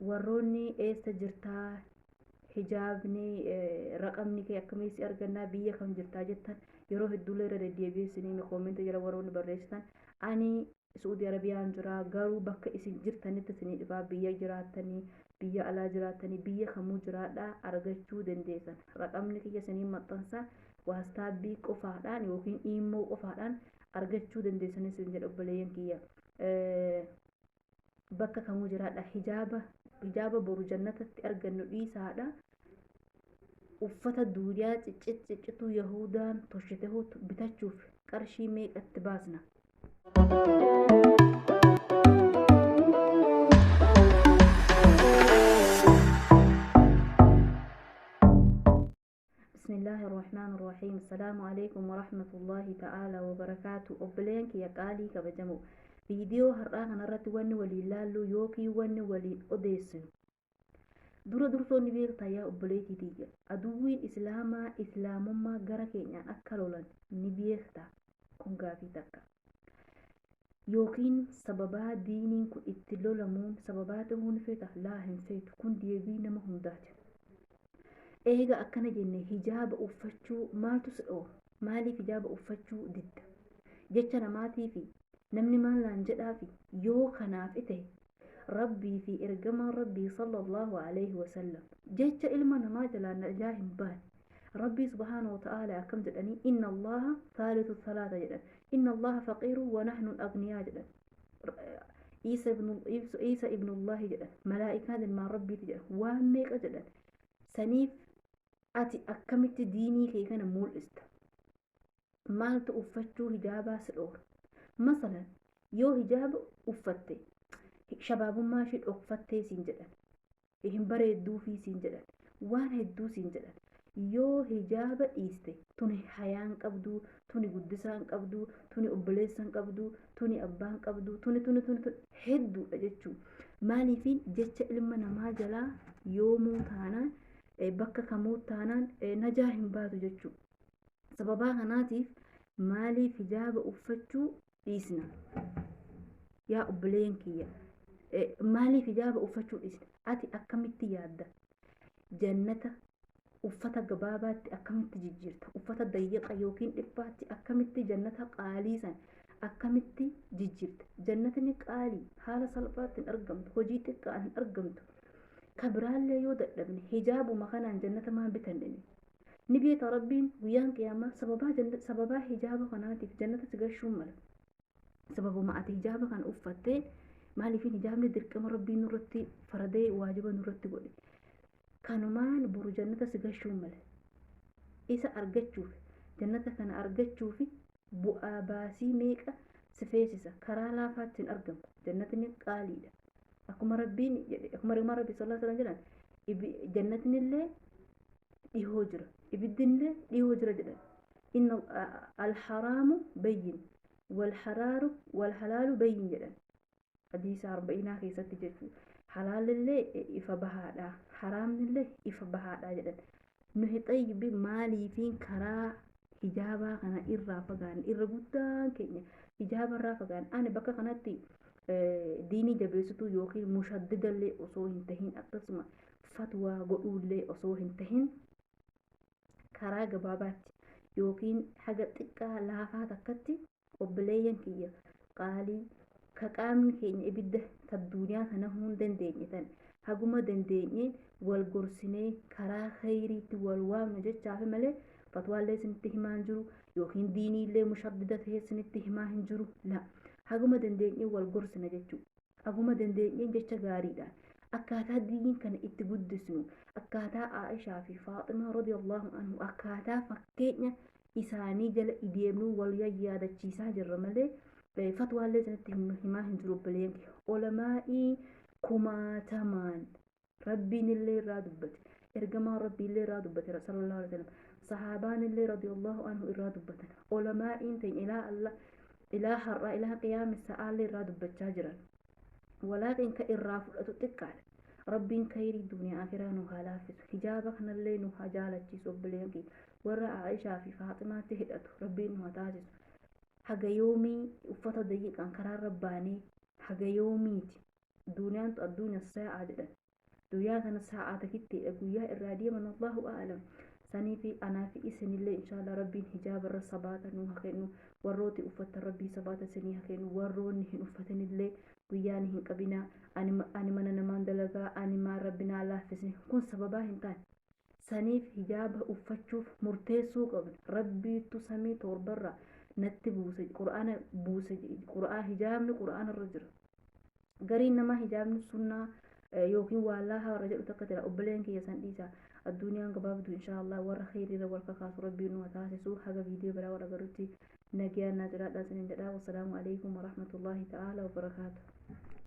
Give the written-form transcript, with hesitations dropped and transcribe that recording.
warroonni eessa jirtaa hijaabni raqamni kee akkamitti argannaa biyya kam jirtaa jettan yeroo hedduulee irra deddeebi'anii koomentii jala warroonni barreessitan ani Saudi Arabiyaan jira garuu bakka isin jirtanitti isinii dhufaa biyya jiraattanii biyya alaa jiraattanii biyya kamuu jiraadhaa argachuu dandeessan raqamni kiyya isinii maxxansa waastaabbii qofaadhaan yookiin iimoo qofaadhaan argachuu dandeessan isin jedha obboleeyyan kiyya bakka kamuu jiraadhaa hijaaba boru jannatatti argannu dhiisaadha uffata duudiyaa ciccituu yahudaan toshite bitachuuf qarshii meeqatti baasna بسم الله الرحمن الرحيم السلام عليكم ورحمة الله تعالى وبركاته أبلين كي يقالي كبجمو فيديو هرقان نرات وان ولي لالو يوكي وان ولي أديسن درسو نبيغ تايا أبليتي تيجا أدوين إسلاما غرا كينيا أكالولان نبيغ تا كونغا في تاكا يوكين سببا دينين كو اتلو لمون سبباتهون فيتا لا هم فيت كون ديبين مهم دات eega akkana jenne hijaaba uffachuu maaltu sidhoo maaliif hijaaba uffachuu didda jecha namaatii fi namni maalaan jedhaafi yoo kanaaf ite rabbii fi ergamaan rabbii sallallahu alayhi wasallam jecha ilma namaa jalaan najaa hin baane rabbii subhaanahu wa ta'ala akkam jedhanii inna allaha thalithu thalaatha jedhan inna allaha faqiiru wa nahnu agniyaa jedhan Isa ibnu Allahi jedhan malaa'ikaan ilmaan rabbiiti jedhan waan meeqa jedhan saniif ati akkamitti diinii kee kana mul'ista maaltu uffachuu hijaabaa sidhoora masalan yoo hijaaba uffatte shabaabummaa ishee dhokfattee siin jedhan hin bareedduufii siin jedhan waan hedduu siin jedhan yoo hijaaba dhiiste tuni hayaan qabduu tuni guddisaan qabduu tuni obboleessaan qabduu tuni abbaan qabduu tuni hedduudha jechuu maaliifiin jecha ilma namaa jalaa yoomuu taanaan bakka kamuu taanaan najaa hin baatu jechuu sababaa kanaatiif maaliif hijaaba uffachuu dhiisna yaa obboleen kiyya maaliif hijaaba uffachuu dhiisna ati akkamitti yaadda jannata uffata gabaabaatti akkamitti jijjiirta uffata dayyaqa yookiin dhiphaatti akkamitti jannata qaaliisan akkamitti jijjiirta jannatni qaalii haala salphaatti hin argamtu hojii xiqqaan hin argamtu كبرالله يودبني حجاب ومكان جنة ما بتندني نبي ربين ويان قيامة سببا حجاب قناتي في جنة تقشون مل سببه ما أتي حجاب كان أفتين ما لي في حجاب ندرك كم ربي نورتي فردي واجب نورتي قولي كانوا ما نبرو جنة تقشون مل إذا أرجت شوف جنة كان أرجت شوفي بؤاباسي ميكا سفيسسا كرالا فاتن أرجم جنة قاليلة akkuma rabbi sallallahu alaihi wasallam jedhan jannatni illee dhihoo jira ibiddinillee dhihoo jira jedhan inna al-haramu bayyin wal halaalu bayyin jedhan hadiisa 40 keessatti jechuu halaalillee ifa bahaadha haraamnillee ifa bahaadha jedhan nuhi xayyibi maaliifiin karaa hijaabaa kana irraa fagaan irra guddaan keenya hijaaba irraa fagaan ani bakka kanatti diinii jabeessituu yookiin mushaddidallee osoo hin tahin akkasuma fatwaa godhuullee osoo hin tahin karaa gabaabaatti yookiin haga xiqqaa laafaa takkatti obboleeyyan kiyya qaalii ka qaamni keenya ibidda ta duuniyaa kana hun dandeenye tan haguma dandeenye wal gorsinee karaa khayriitti wal waamna jechaafi malee fatwaallee isinitti himaa hin jiru yookiin diiniillee mushaddida ta'ee isinitti himaa hin jiru la haguma dandeenye wal gorsina jechuu haguma dandeenye jecha gaariidhaan akkaataa diiniin kana itti guddisnu akkaataa Aishaa fi Faaximaa radiyallahu anhu akkaataa fakkeenya isaanii jala ideemnu wal yaadachiisaa jirra malee fatwaallee isinitti himaa hin jiru obboleen ulamaa'ii kumaatamaan rabbiin illee irraa dubbate ergamaan rabbii illee irraa dubbate sallallahu alaihi wasallam sahaabaan illee radiyallahu anhu irraa dubbatan ulamaa'iin ta'in ilaa Allah إلى حر إلى قيام الساعة اللي راد بتشاجرا ولكن كإراف تتكال ربين خير الدنيا آخرة نهالافس حجابك نللي نهاجالة جسوب بلينكي ورا عائشة في فاطمة تهدأت ربين نهاتاجس حق يومي وفتا دقيق عن قرار رباني حق يوميتي دنيا الدنيا الساعة جدا دنيا تنا الساعة تكتي أبويا الرادية من الله أعلم سني في أنا في إسن الله إن شاء الله ربي حجاب الرصبات نوها خينو وروتي أفت ربي سبات سنيها خينو وروني هن أفتن الله وياني هن كبنا أني من نمان دلقا أني ما ربنا الله فسني كون سببا هنتان سنيف حجاب أفتشوف مرتسو قبل ربي تسمي توربرا نتي بوسج قرآن بوسج قرآن حجابني قرآن الرجل قرين نما حجابني سنة يوكين والله رجل تقتل أبلين كي يسنديسا الدنيا قبابدو إن شاء الله ورا خيري رولك خاص ربي نواتاسسو حاجة فيديو برا ورا قرتي نجيا نازلات لازم والسلام عليكم ورحمة الله تعالى وبركاته.